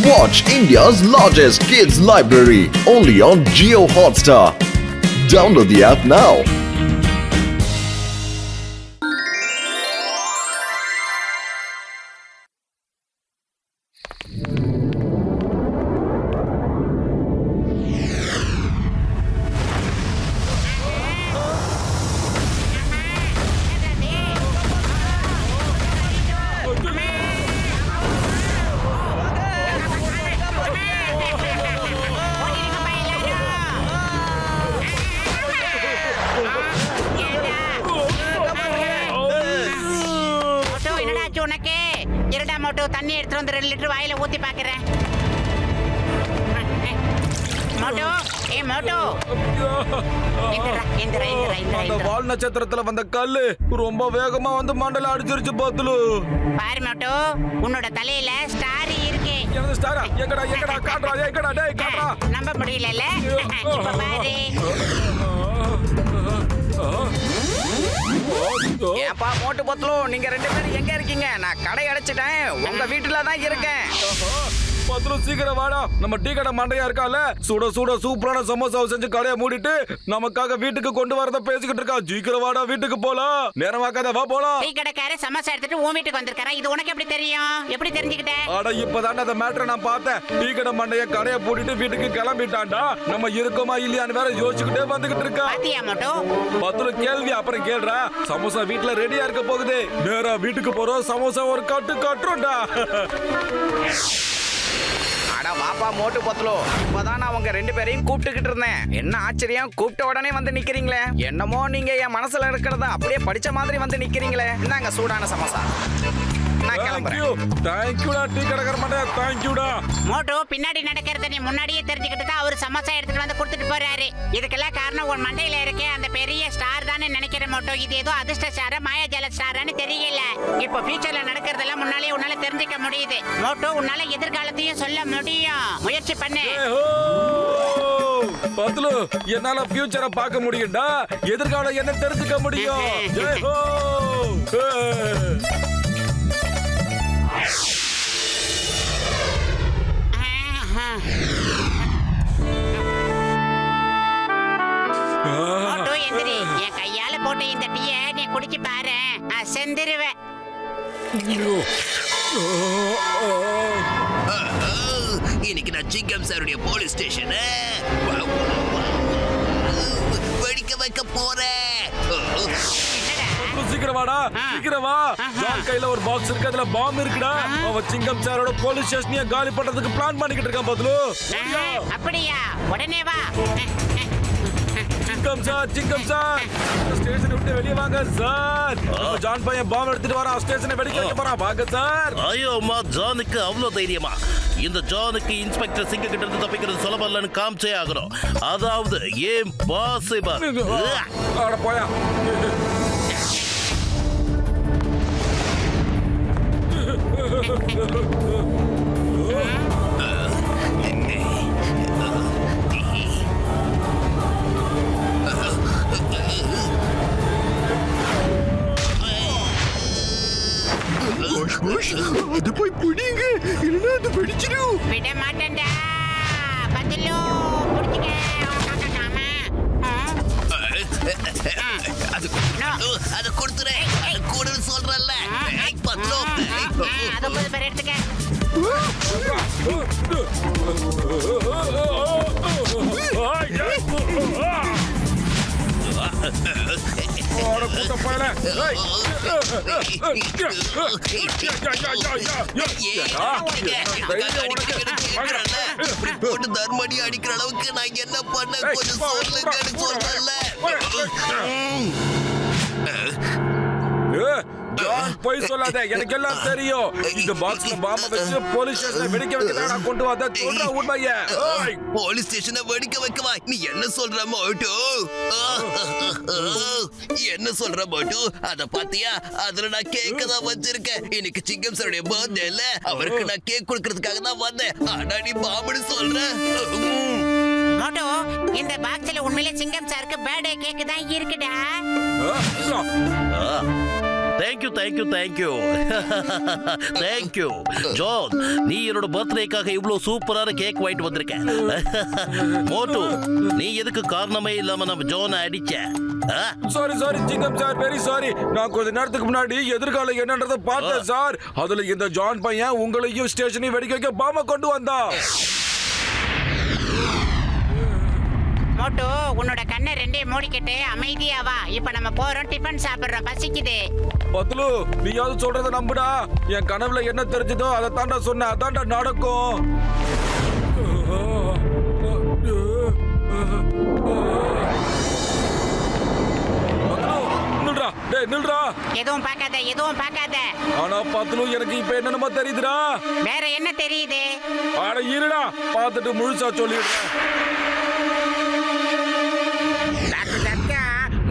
Watch India's largest kids library only on Jio Hotstar. Download the app now. உனக்கு இருடா மோட்டு தண்ணி எடுத்து வந்து 2 லிட்டர் வாயில ஊத்தி பாக்குறேன். மோட்டு மோட்டு அந்த வால் நட்சத்திரத்துல வந்த கல்லு ரொம்ப வேகமா வந்து மண்டல அடிச்சிருச்சு பாத்துலு. பாரு மோட்டு உன்னோட தலையில ஸ்டார் இருக்கு. என்னது ஸ்டாரா? எங்கடா காட்றா, எங்கடா டேய் காட்றா. நம்ப முடியலல. இப்ப பாரு. ஏப்பா மோட்டு பத்தலோ, நீங்க 2 பேரும் எங்க இருக்கீங்க? நான் கடை அடைச்சிட்டேன், உங்க வீட்டுல தான் இருக்கேன். பத்ரு சீக்கிரம் வாடா. நம்ம டீ கடை மண்டையா இருக்கால, சுட சுட சூப்பரான சமோசாவை செஞ்சு கடையை மூடிட்டு நமக்காக வீட்டுக்கு கொண்டு வரத பேசிக்கிட்டு இருக்கா. சீக்கிரம் வாடா, வீட்டுக்கு போலாம். நேரமாக்காத, வா போலாம். டீ கடைக்கார சமோசா எடுத்துட்டு உன் வீட்டுக்கு வந்திருக்காரா? இது உனக்கு எப்படி தெரியும்? எப்படி தெரிஞ்சுக்கிட்ட? அட இப்பதானே அந்த மேட்டரை நான் பார்த்தேன். டீ கடை மண்டைய கடையை பூட்டிட்டு வீட்டுக்கு கிளம்பிட்டான்டா. நம்ம இருக்கோமா இல்லையான்னு வேற யோசிச்சுக்கிட்டே வந்துகிட்டு இருக்கா. பாத்தியா மோட்டு? பத்ரு கேள்வி அப்புறம் கேளுடா. சமோசா வீட்டுல ரெடியா இருக்க போகுது. நேரா வீட்டுக்கு போறோம். சமோசா ஒரு கட்டுறோம்டா. அட வாப்பா மோட்டு பத்தலோ, இப்பதான் நான் உங்க 2 பேரையும் கூப்பிட்டுக்கிட்டு இருந்தேன். என்ன ஆச்சரியம், கூப்பிட்ட உடனே வந்து நிக்கிறீங்களே. என்னமோ நீங்க என் மனசுல இருக்கிறத அப்படியே படிச்ச மாதிரி வந்து நிக்கிறீங்களே. இந்தாங்க சூடான சமோசா. நான் கிளம்புறேன். தேங்க்யூடா டீ கடைக்கார மண்டையா, தேங்க்யூடா. மோட்டு பின்னாடி நடக்கிறத நீ முன்னாடியே தெரிஞ்சுக்கிட்டு தான் அவர் சமோசா எடுத்துட்டு வந்து கொடுத்துட்டு போறாரு. இதுக்கெல்லாம் காரணம் உன் மண்டையில இருக்கே அந்த பெரிய ஸ்டார் தானே நினைக்கிறேன் மோட்டு. இது ஏதோ அதிர்ஷ்ட ஸ்டாரா மாயாஜால ஸ்டாரான்னு தெரியல. இப்போ ஃபியூச்சர்ல நடக்கிறதெல்லாம் முன்னாலே உன்னால தெரிஞ்சுக்க முடியுது மோட்டு. உன்னால எதிர்காலத்தையும் சொல்ல முடியும். முயற்சி பண்ணு. பத்லு, என்னால ஃபியூச்சரை பார்க்க முடியும்டா. எதிர்காலம் என்ன தெரிஞ்சுக்க முடியும். ஜெய் ஹோ. மோட்டு எந்திரி. என் கையால போட்ட இந்த டீயை நீ குடிச்சு பாரு, செந்துருவேன். இன்னைக்கு நான் சிங்கம் சாருடைய போலீஸ் ஸ்டேஷன் வெடிக்க வைக்க போறேன். சீக்கிரம் வாடா, சீக்கிரம் வா. ஜான் கையில ஒரு பாக்ஸ் இருக்கு, அதுல பாம் இருக்குடா. அவன் சிங்கம் சாரோட போலீஸ் ஸ்டேஷனையே காலி பண்றதுக்கு பிளான் பண்ணிக்கிட்டு இருக்கான் பத்லு. அப்படியா? உடனே வா. சிங்கம் சார் ஸ்டேஷனை விட்டு வெளியே வாங்க சார். ஜான் பையன் பாம் எடுத்துட்டு வரான், ஸ்டேஷனை வெடிக்க வைக்க போறான். வாங்க சார். ஐயோ அம்மா, ஜானுக்கு அவ்வளவு தைரியமா? இந்த ஜானுக்கு இன்ஸ்பெக்டர் சிங்க கிட்ட இருந்து தப்பிக்கிறது சுலபம் இல்லைன்னு காமிச்சே ஆகணும். அதாவது ஏன் பாசிபிள். அட போயா. அது போய் புடிங்க, இல்லைன்னா அது வெடிச்சிடும். விட மாட்டேன்டா பத்லு, புடிச்சுக்க. அது கொடுத்துறேன், அது கூட சொல்றல்ல. பத்லு, அது 50 பேர் எடுத்துக்க. போட்டு தர்மடி அடிக்கிற அளவுக்கு நான் என்ன பண்ண கொஞ்சம் சொல்லுங்கன்னு சொல்றேன்ல. போய் சொல்லாத, எனக்கு எல்லாம் தெரியும். இந்த பாக்ஸ்ல பாம்ப வச்சு போலீஸ் ஸ்டேஷனை வெடிக்க வைக்க கொண்டு வந்த சொல்ற உண்மைய. போலீஸ் ஸ்டேஷனை வெடிக்க வைக்கவா? நீ என்ன சொல்ற மோட்டு? என்ன சொல்ற மோட்டு? அத பாத்தியா? அதுல நான் கேக்க தான் வச்சிருக்கேன். இன்னைக்கு சிங்கம் சாருடைய பர்த்டேல அவருக்கு நான் கேக் கொடுக்கறதுக்காக தான் வந்தேன். ஆனா நீ பாம்புன்னு சொல்ற. மோட்டு, இந்த பாக்ஸ்ல உண்மையிலே சிங்கம் சாருக்கு பர்த்டே கேக் தான் இருக்குடா. தேங்க்யூ தேங்க்யூ ஜான், நீ என்னோட பர்த்டேக்காக இவ்வளவு சூப்பரான கேக் வாங்கிட்டு வந்திருக்க. மோட்டு, நீ எதுக்கு காரணமே இல்லாம நம்ம ஜானை அடிச்ச? சாரி சிங்கம் சார், வெரி சாரி. நான் கொஞ்ச நேரத்துக்கு முன்னாடி எதிர்காலம் என்னன்றதை பார்த்தேன் சார். அதுல இந்த ஜான் பையன் உங்களையும் ஸ்டேஷனையும் வெடிக்க வைக்க பாம கொண்டு வந்தா. மோட்டு, உன்னோட கண்ணை ரெண்டையும் மூடிக்கிட்டு அமைதியா வா. இப்ப நம்ம போறோம், டிஃபன் சாப்பிடுறோம், பசிக்குது. பத்லு, நீயாவது சொல்றத நம்புடா. என் கனவுல என்ன தெரிஞ்சதோ அதை தாண்டா சொன்னேன், அதான்டா நடக்கும். நில்றா. எதுவும் பார்க்காத. ஆனா பத்லு, எனக்கு இப்ப என்னென்னமோ தெரியுதுடா. வேற என்ன தெரியுது? ஆட இருடா, பார்த்துட்டு முழுசா சொல்லிடுறேன்.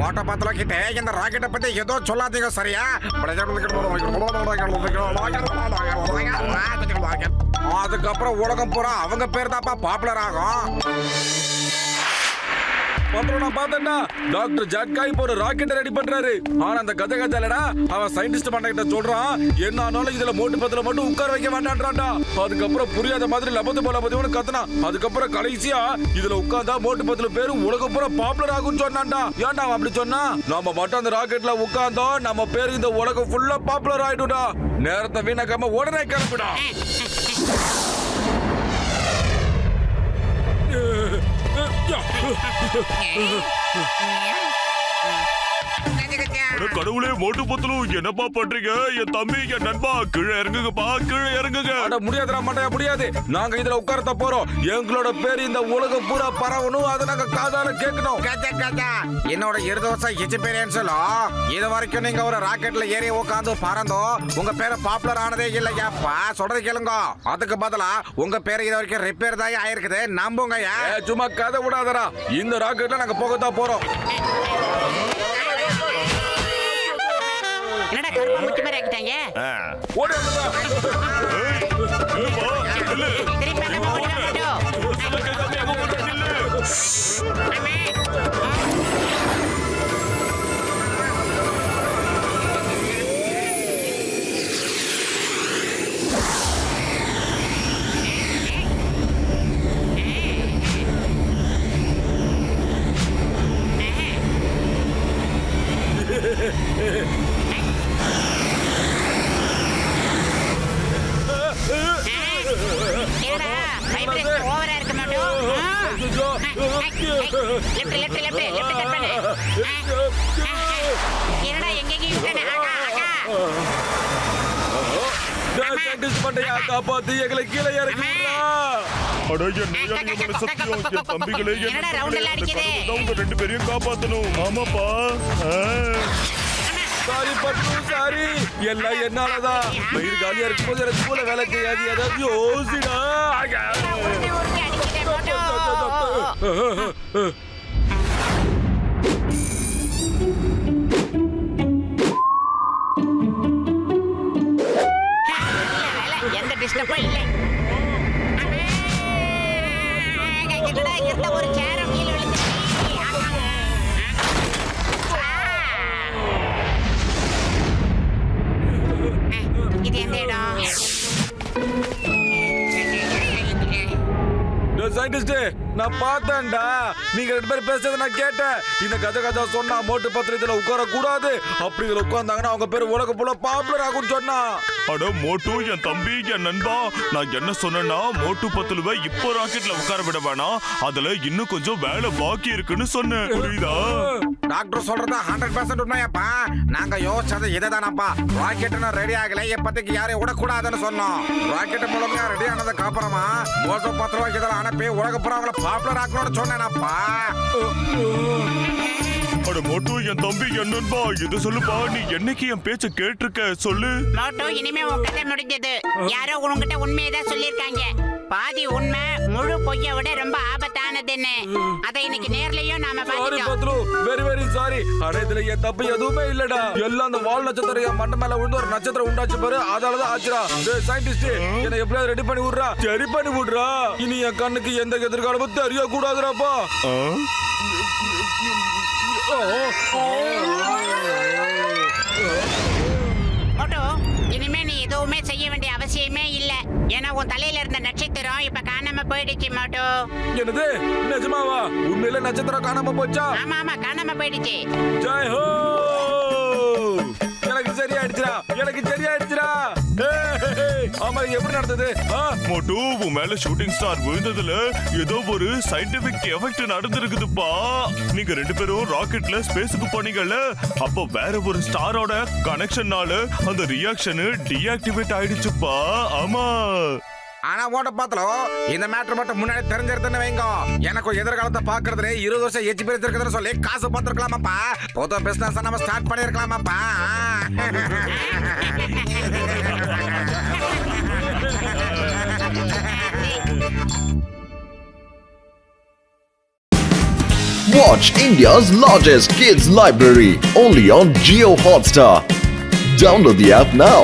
மோட்டோ பத்துல கிட்ட இந்த ராக்கெட்டை பத்தி ஏதோ சொல்லாதீங்க, சரியா? அதுக்கப்புறம் உலகம் பூரா அவங்க பேர் தான்ப்பா பாப்புலர் ஆகும். நான் பார்த்தேன்டா, டாக்டர் ஜட்கா இப்போ ஒரு ராக்கெட்டை ரெடி பண்றாரு. ஆனா அந்த கதை இல்லடா, அவன் சயின்டிஸ்ட் பண்ண சொல்றான், என்ன ஆனாலும் இதுல மோட்டு பத்துல மட்டும் உட்கார வைக்க வேண்டான்றான்டா. அதுக்கப்புறம் புரியாத மாதிரி லபத்து கத்துனா. அதுக்கப்புறம் கடைசியா இதுல உட்கார்ந்தா மோட்டு பத்துல பேரு உலகம் பூரா பாப்புலர் ஆகும்னு சொன்னான்டா. ஏன்டா அவன் அப்படி சொன்னா? நாம மட்டும் அந்த ராக்கெட்ல உட்கார்ந்தோம், நம்ம பேரு இந்த உலகம் ஃபுல்லா பாப்புலர் ஆயிடும்டா. நேரத்தை வீணாக்காம உடனே கிளம்பிடா. கடவுளே, மோட்டு பத்தலு என்னப்பா பண்றீங்க? என் தம்பி, என் நண்பா, கீழே இறங்குங்கப்பா, கீழே இறங்குங்க. முடியாதுடா, மாட்டையா முடியாது. நாங்க இதுல உட்காரத்த போறோம். எங்களோட பேரு இந்த உலகம் பூரா பரவணும், அதை நாங்க காதால கேட்கணும். என்னோட 20 வருஷம் எக்ஸ்பீரியன்ஸ் இது வரைக்கும் நீங்க ஒரு ராக்கெட்ல ஏறி உட்காந்து பறந்தோ உங்க பேரை பாப்புலர் ஆனதே இல்லையாப்பா. சொல்றது கேளுங்க. அதுக்கு பதிலா உங்க பேரு இது வரைக்கும் ரிப்பேர் தான் ஆயிருக்குது, நம்புங்க. சும்மா கதை விடாதடா. இந்த ராக்கெட்ல நாங்க போகத்தான் போறோம். என்னடா கருப்பா முச்சு மாதிரி ஆக்கிட்டாங்க? ஓடி வந்துடா. திருப்பி நம்ம ஓடி வந்துட்டோம். காப்பாத்து, எங்களை கீழே இறக்குறா. உங்க 2 பேரையும் காப்பாத்தணும். ஆமாப்பா. சாரி பட்டு, சாரி. எல்லாம் என்னாலதான். வயிறு காலியா இருக்கும்போது எனக்கு போல வேலை செய்யாது. ஏதாவது யோசிடா. எந்த டிஸ்டர்பும் இல்லை. இருந்த ஒரு சேரம் கீழே விழுந்து. இது எந்த இடம்? சயின்டிஸ்ட், நான் பார்த்தேன்டா. நீங்க 2 பேரும் பேசுறத நான் கேட்டேன். இந்த கதை சொன்னா மோட்டு பத்திரத்துல உட்கார கூடாது. அப்படி இதுல உட்கார்ந்தாங்கன்னா அவங்க பேரு உலக போல பாப்புலர் ஆகும்னு சொன்னா. அட மோட்டு, என் தம்பி, என் நண்பா, நான் என்ன சொன்னேன்னா, மோட்டு பத்துலுவை இப்போ ராக்கெட்ல உட்கார விட வேணாம், அதுல இன்னும் கொஞ்சம் வேலை பாக்கி இருக்குன்னு சொன்னேன். புரியுதா? டாக்டர் சொல்றது 100% உண்மையாப்பா. நாங்க யோசிச்சது இதுதானப்பா. ராக்கெட் ரெடி ஆகல, இப்போதைக்கு யாரையும் விடக்கூடாதுன்னு சொன்னோம். ராக்கெட் மூலமா ரெடி ஆனதுக்கு அப்புறமா மோட்டு பத்திரம் இதெல்லாம் அனுப்பி உலக புறம் அவங்கள பாப்புலர் ஆக்கணும்னு சொன்னேனப்பா. அட மோட்டு, என் தம்பி, என் நண்பா, இது சொல்லுப்பா. நீ என்னைக்கு என் பேச்ச கேட்டிருக்க சொல்லு. மோட்டு, இனிமே உன் கதை முடிஞ்சது. யாரோ உன்கிட்ட உண்மையதான் சொல்லியிருக்காங்க. பாதி உண்மை முழு பொய்ய விட ரொம்ப ஆபத்தானதுன்னு. அதை இன்னைக்கு நேர்லயும் நாம பாத்துட்டோம். Very very sorry. ஆனா இதுல என் தப்பு எதுவுமே இல்லடா. எல்லாம் அந்த வால் நட்சத்திரம் என் மண்டை மேல விழுந்து ஒரு நட்சத்திரம் உண்டாச்சு பாரு, அதாலதான் ஆச்சுடா. சயின்டிஸ்ட், என்ன எப்படியாவது ரெடி பண்ணி விடுறா. சரி பண்ணி விடுறா. இனி என் கண்ணுக்கு எந்த எதிர்காலமும் தெரிய கூடாதுடாப்பா. இனிமே நீ எதுவுமே செய்ய வேண்டிய அவசியமே இல்ல. ஏன்னா உன் தலையில இருந்த நட்சத்திரம் இப்ப காணாம போயிடுச்சு மோட்டு. என்னது நிஜமாவா? உண்மையில நட்சத்திரம் காணாம போச்சா? ஆமா ஆமா காணாம போயிடுச்சு. ஜெய் ஹோ! எனக்கு சரியாயிடுச்சுடா, எனக்கு சரியாயிடுச்சுடா. ஆமா, எப்படி நடந்தது? மோட்டு உன் மேல ஷூட்டிங் ஸ்டார் விழுந்ததுல ஏதோ ஒரு சயின்டிபிக் எஃபெக்ட் நடந்திருக்குதுப்பா. நீங்க 2 பேரும் ராக்கெட்ல ஸ்பேஸுக்கு போனீங்கல்ல, அப்போ வேற ஒரு ஸ்டாரோட கனெக்ஷனால அந்த ரியாக்ஷன் டீஆக்டிவேட் ஆயிடுச்சுப்பா. ஆமா. ஆனா ஓட்ட பாத்தலாம் இந்த மேட்டர் மட்டும் முன்னாடி தெரிஞ்சிருந்தேன்னு வைங்க, எனக்கு எதிர்காலத்தை பாக்குறதுல 20 வருஷம் எக்ஸ்பீரியன்ஸ் இருக்குதுன்னு சொல்லி காசு பார்த்துருக்கலாமாப்பா. புது பிசினஸ் நம்ம start பண்ணிருக்கலாமாப்பா. Watch India's largest kids library only on Jio Hotstar. Download the app now.